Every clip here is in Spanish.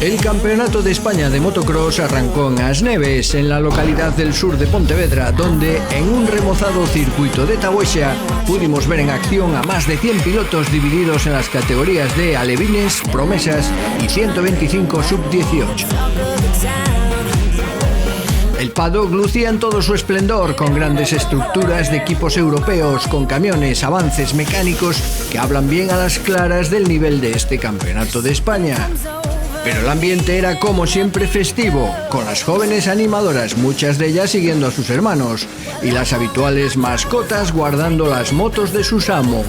El Campeonato de España de motocross arrancó en As Neves, en la localidad del sur de Pontevedra, donde en un remozado circuito de Tabuexa pudimos ver en acción a más de 100 pilotos divididos en las categorías de alevines, promesas y 125 sub-18. El paddock lucía en todo su esplendor, con grandes estructuras de equipos europeos, con camiones, avances mecánicos que hablan bien a las claras del nivel de este Campeonato de España. Pero el ambiente era como siempre festivo, con las jóvenes animadoras, muchas de ellas siguiendo a sus hermanos, y las habituales mascotas guardando las motos de sus amos.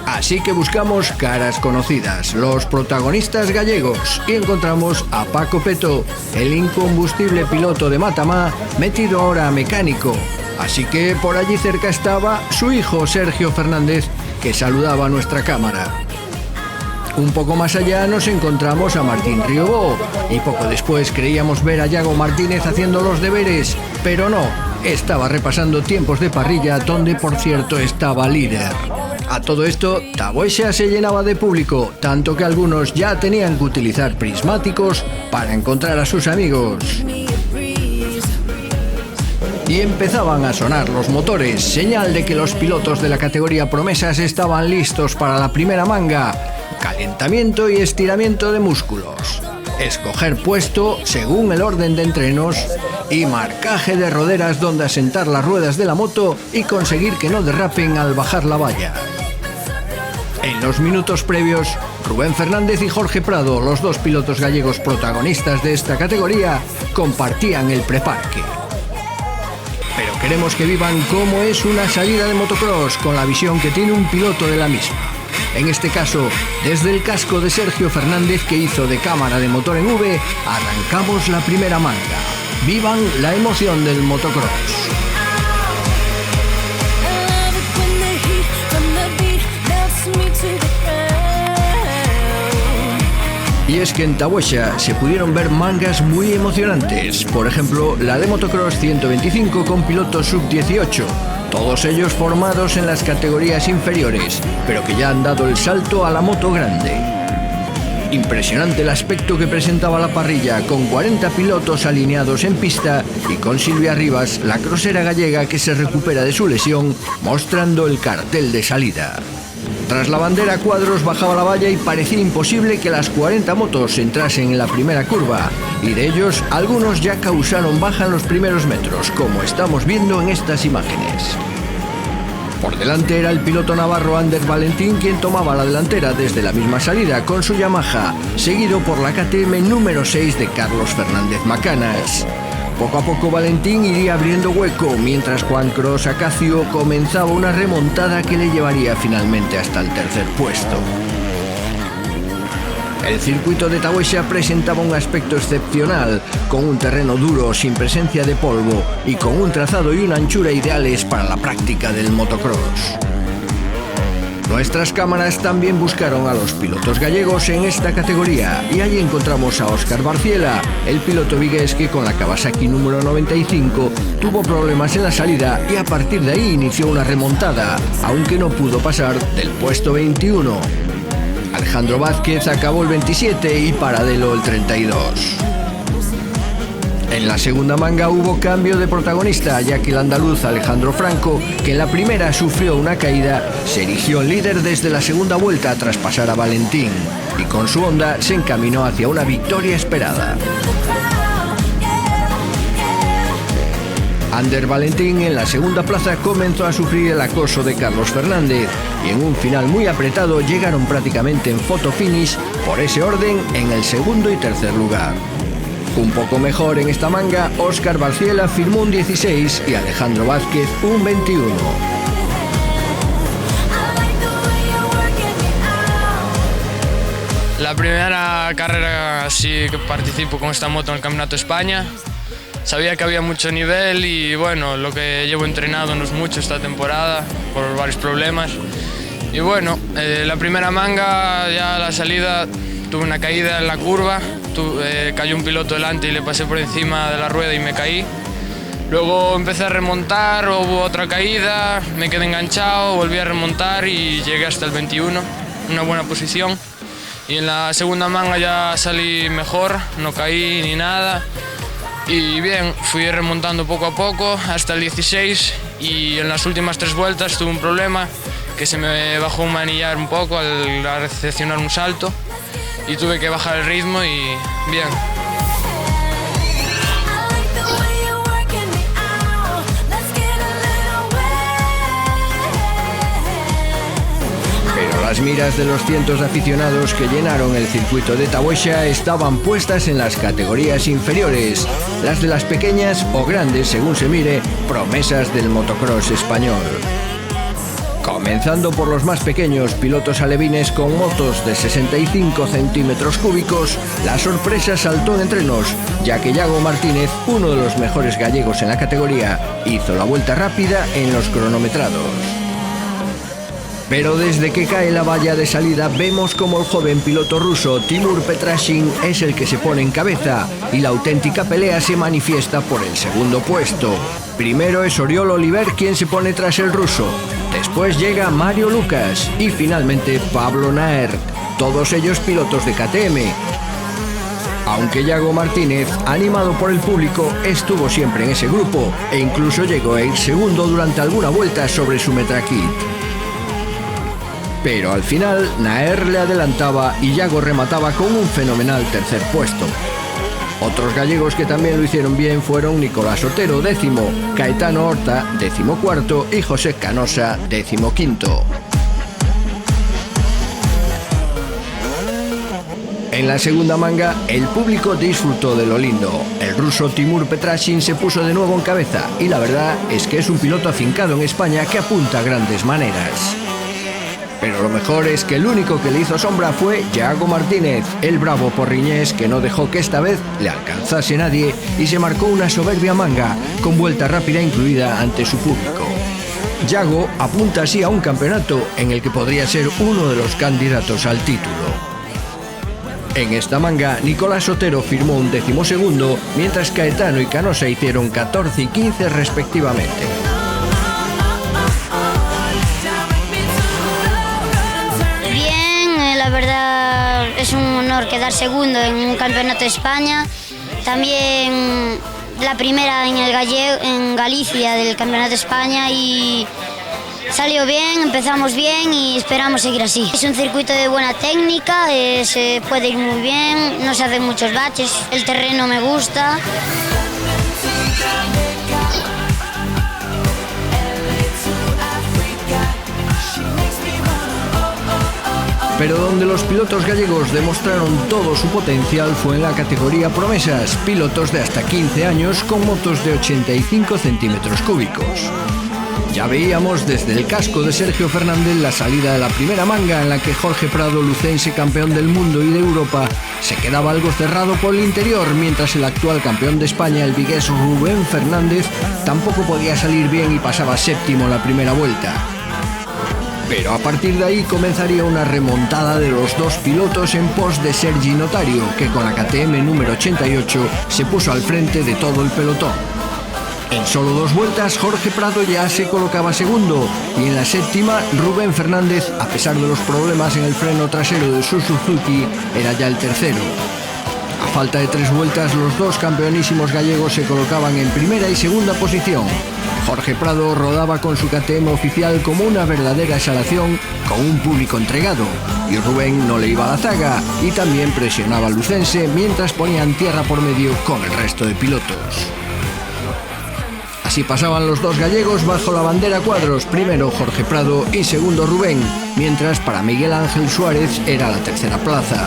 Así que buscamos caras conocidas, los protagonistas gallegos, y encontramos a Paco Peto, el incombustible piloto de Matamá, metido ahora a mecánico. Así que por allí cerca estaba su hijo Sergio Fernández, que saludaba a nuestra cámara. Un poco más allá nos encontramos a Martín Riobó, y poco después creíamos ver a Yago Martínez haciendo los deberes, pero no, estaba repasando tiempos de parrilla, donde por cierto estaba líder. A todo esto, Tabuexa se llenaba de público, tanto que algunos ya tenían que utilizar prismáticos para encontrar a sus amigos. Y empezaban a sonar los motores, señal de que los pilotos de la categoría promesas estaban listos para la primera manga. Calentamiento y estiramiento de músculos, escoger puesto según el orden de entrenos y marcaje de roderas donde asentar las ruedas de la moto y conseguir que no derrapen al bajar la valla. En los minutos previos, Rubén Fernández y Jorge Prado, los dos pilotos gallegos protagonistas de esta categoría, compartían el preparque. Pero queremos que vivan cómo es una salida de motocross con la visión que tiene un piloto de la misma. En este caso, desde el casco de Sergio Fernández, que hizo de cámara de motor en V, arrancamos la primera manga. Vivan la emoción del motocross. Y es que en Tabuexa se pudieron ver mangas muy emocionantes, por ejemplo la de motocross 125 con pilotos sub-18, todos ellos formados en las categorías inferiores, pero que ya han dado el salto a la moto grande. Impresionante el aspecto que presentaba la parrilla, con 40 pilotos alineados en pista y con Silvia Rivas, la crosera gallega que se recupera de su lesión, mostrando el cartel de salida. Tras la bandera a cuadros bajaba la valla y parecía imposible que las 40 motos entrasen en la primera curva, y de ellos algunos ya causaron baja en los primeros metros, como estamos viendo en estas imágenes. Por delante era el piloto navarro Ander Valentín quien tomaba la delantera desde la misma salida con su Yamaha, seguido por la KTM número 6 de Carlos Fernández Macanas. Poco a poco Valentín iría abriendo hueco, mientras Juan Cros Acacio comenzaba una remontada que le llevaría finalmente hasta el tercer puesto. El circuito de Tabuexa presentaba un aspecto excepcional, con un terreno duro sin presencia de polvo y con un trazado y una anchura ideales para la práctica del motocross. Nuestras cámaras también buscaron a los pilotos gallegos en esta categoría, y allí encontramos a Óscar Barciela, el piloto vigués que con la Kawasaki número 95 tuvo problemas en la salida y a partir de ahí inició una remontada, aunque no pudo pasar del puesto 21. Alejandro Vázquez acabó el 27 y Paradelo el 32. En la segunda manga hubo cambio de protagonista, ya que el andaluz Alejandro Franco, que en la primera sufrió una caída, se erigió en líder desde la segunda vuelta tras pasar a Valentín, y con su Honda se encaminó hacia una victoria esperada. Ander Valentín en la segunda plaza comenzó a sufrir el acoso de Carlos Fernández, y en un final muy apretado llegaron prácticamente en photo finish por ese orden en el segundo y tercer lugar. Un poco mejor en esta manga, Óscar Barciela firmó un 16 y Alejandro Vázquez un 21. La primera carrera así que participo con esta moto en el Campeonato de España. Sabía que había mucho nivel y bueno, lo que llevo entrenado no es mucho esta temporada por varios problemas. Y bueno, la primera manga, ya a la salida, tuve una caída en la curva, cayó un piloto delante y le pasé por encima de la rueda y me caí. Luego empecé a remontar, hubo otra caída, me quedé enganchado, volví a remontar y llegué hasta el 21, una buena posición. Y en la segunda manga ya salí mejor, no caí ni nada. Y bien, fui remontando poco a poco hasta el 16 y en las últimas 3 vueltas tuve un problema que se me bajó un manillar un poco al recepcionar un salto y tuve que bajar el ritmo y bien. Las miras de los cientos de aficionados que llenaron el circuito de Taboixa estaban puestas en las categorías inferiores, las de las pequeñas o grandes, según se mire, promesas del motocross español. Comenzando por los más pequeños, pilotos alevines con motos de 65 centímetros cúbicos, la sorpresa saltó en entrenos, ya que Yago Martínez, uno de los mejores gallegos en la categoría, hizo la vuelta rápida en los cronometrados. Pero desde que cae la valla de salida vemos como el joven piloto ruso Timur Petrashin es el que se pone en cabeza y la auténtica pelea se manifiesta por el segundo puesto. Primero es Oriol Oliver quien se pone tras el ruso, después llega Mario Lucas y finalmente Pablo Naert, todos ellos pilotos de KTM. Aunque Yago Martínez, animado por el público, estuvo siempre en ese grupo e incluso llegó a ir segundo durante alguna vuelta sobre su Metrakit. Pero al final, Naer le adelantaba y Yago remataba con un fenomenal tercer puesto. Otros gallegos que también lo hicieron bien fueron Nicolás Otero, 10º, Caetano Horta, 14º y José Canosa, 15º. En la segunda manga, el público disfrutó de lo lindo. El ruso Timur Petrashin se puso de nuevo en cabeza y la verdad es que es un piloto afincado en España que apunta a grandes maneras. Pero lo mejor es que el único que le hizo sombra fue Yago Martínez, el bravo porriñés que no dejó que esta vez le alcanzase nadie y se marcó una soberbia manga, con vuelta rápida incluida ante su público. Yago apunta así a un campeonato en el que podría ser uno de los candidatos al título. En esta manga, Nicolás Otero firmó un 12º, mientras Caetano y Canosa hicieron 14 y 15 respectivamente. La verdad es un honor quedar segundo en un campeonato de España. También la primera en Galicia del campeonato de España y salió bien, empezamos bien y esperamos seguir así. Es un circuito de buena técnica, se puede ir muy bien, no se hacen muchos baches, el terreno me gusta. Pero donde los pilotos gallegos demostraron todo su potencial fue en la categoría promesas, pilotos de hasta 15 años con motos de 85 centímetros cúbicos. Ya veíamos desde el casco de Sergio Fernández la salida de la primera manga en la que Jorge Prado, lucense campeón del mundo y de Europa, se quedaba algo cerrado por el interior, mientras el actual campeón de España, el vigués Rubén Fernández, tampoco podía salir bien y pasaba séptimo la primera vuelta. Pero a partir de ahí comenzaría una remontada de los dos pilotos en pos de Sergi Notario, que con la KTM número 88 se puso al frente de todo el pelotón. En solo 2 vueltas, Jorge Prado ya se colocaba segundo y en la séptima, Rubén Fernández, a pesar de los problemas en el freno trasero de su Suzuki, era ya el tercero. A falta de 3 vueltas, los dos campeonísimos gallegos se colocaban en primera y segunda posición. Jorge Prado rodaba con su KTM oficial como una verdadera exhalación, con un público entregado, y Rubén no le iba a la zaga y también presionaba al lucense mientras ponían tierra por medio con el resto de pilotos. Así pasaban los dos gallegos bajo la bandera cuadros, primero Jorge Prado y segundo Rubén, mientras para Miguel Ángel Suárez era la tercera plaza.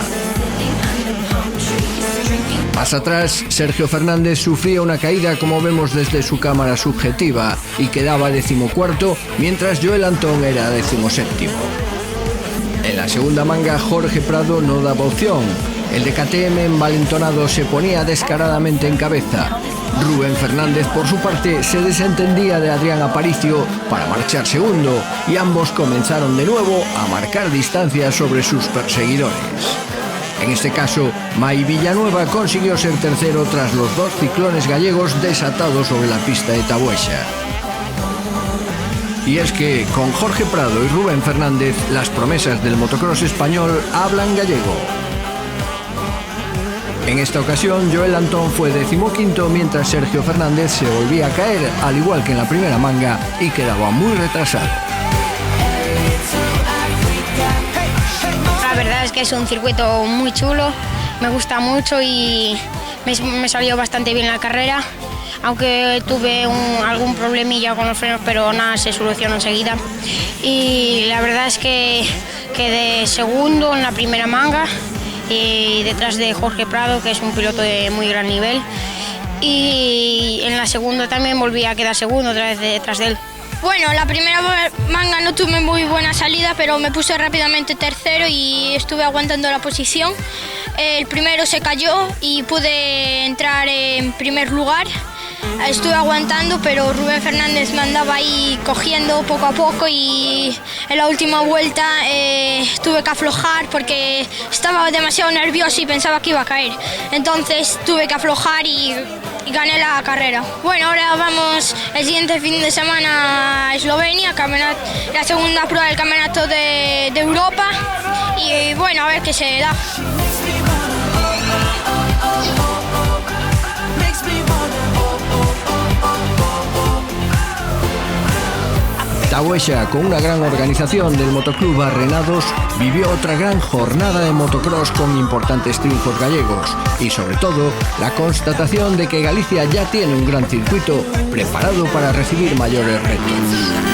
Más atrás, Sergio Fernández sufría una caída como vemos desde su cámara subjetiva y quedaba 14º, mientras Joel Antón era 17º. En la segunda manga, Jorge Prado no daba opción. El de KTM envalentonado se ponía descaradamente en cabeza. Rubén Fernández, por su parte, se desentendía de Adrián Aparicio para marchar segundo y ambos comenzaron de nuevo a marcar distancia sobre sus perseguidores. En este caso, Mai Villanueva consiguió ser tercero tras los dos ciclones gallegos desatados sobre la pista de Taboixa. Y es que con Jorge Prado y Rubén Fernández, las promesas del motocross español hablan gallego. En esta ocasión, Joel Antón fue 15º, mientras Sergio Fernández se volvía a caer, al igual que en la primera manga, y quedaba muy retrasado. La verdad es que es un circuito muy chulo, me gusta mucho y me salió bastante bien la carrera. Aunque tuve algún problemilla con los frenos, pero nada, se solucionó enseguida. Y la verdad es que quedé segundo en la primera manga, y detrás de Jorge Prado, que es un piloto de muy gran nivel. Y en la segunda también volví a quedar segundo, otra vez detrás de él. Bueno, la primera manga no tuve muy buena salida, pero me puse rápidamente tercero y estuve aguantando la posición. El primero se cayó y pude entrar en primer lugar. Estuve aguantando, pero Rubén Fernández me andaba ahí cogiendo poco a poco y en la última vuelta tuve que aflojar porque estaba demasiado nervioso y pensaba que iba a caer. Entonces tuve que aflojar y gané la carrera. Bueno, ahora vamos el siguiente fin de semana a Eslovenia, la segunda prueba del campeonato de Europa, y bueno, a ver qué se da. Tahuexa, con una gran organización del Motoclub Barrenados, vivió otra gran jornada de motocross con importantes triunfos gallegos y, sobre todo, la constatación de que Galicia ya tiene un gran circuito preparado para recibir mayores retos.